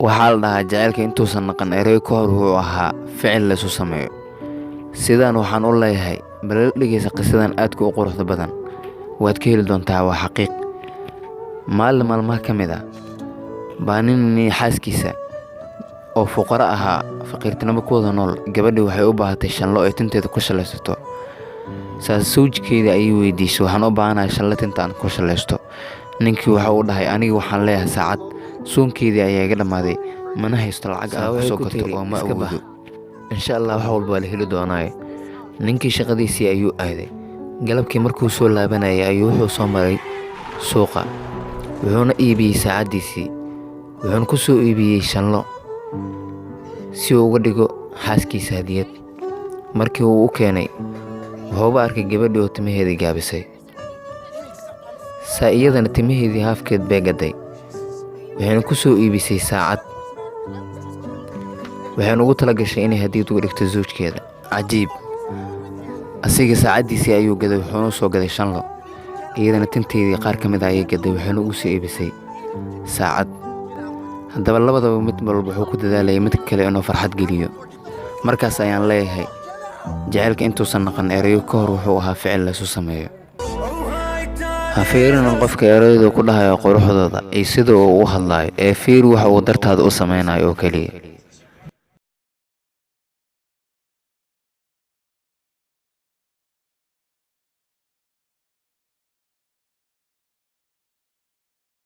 waxaa la dhahaa jacaylka intuusan noqon erey ka hor wuxuu ahaa ficil la isu sameeyo. sidaan waxaan u leeyahay bal dhegeysa qisadan aadka u quruxda badan waad ka heli doontaa. waa xaqiiq. maalin maalmaha ka mid ah baa nin xaaskiisa oo fuqaro ahaa faqiirtinimo ku wada nool, gabadhii waxay u baahatay shanlo ay tinteeda ku shalaysato. saas sawjkeeda ayay weydiisay, waxaan u baahanahay shanlo tinta aan ku shalaysto. ninkii waxa uu dhahay, aniga waxaan leeyahay saacad, soonkeedii ayaa iga dhammaaday, mana haysto lacag aan ku soo gato oo ma awoodo. insha allah wax walba waa la heli doonaaye. ninkii shaqadiisii ayuu aaday. galabkii markuu soo laabanayay ayuu wuxuu soo maray suuqa, wuxuuna iibiyey saacaddiisii, wuxuuna ku soo iibiyey shanlo si uu uga dhigo xaaskiisa hadiyad. markii uu u keenay wuxuuba arkay gabadhii oo timaheedii gaabisay, saa iyadana timaheedii haafkeed bay gaday, waxayna ku soo iibisay saacad, waxayna ugu tala gashay inay hadiyad uga dhigto zawjkeeda. cajiib, asiga saacaddiisii ayuu gaday, wuxuuna u soo gaday shanlo, iyadana tinteedii qaar ka mid ah ayay gaday, waxayna ugu soo iibisay saacad. haddaba labadaba mid walba wuxuu ku dadaalayay mid kale inuu farxad geliyo. markaas ayaan leeyahay jacaylka intuusan noqon erayo ka hor wuxuu ahaa ficil la isu sameeyo. ha fiirinan qofka erayadu ku dhahayo quruxdooda iyo sida uu u hadlaayo, ee fiiri waxa uu dartaada u samaynayo oo keliya.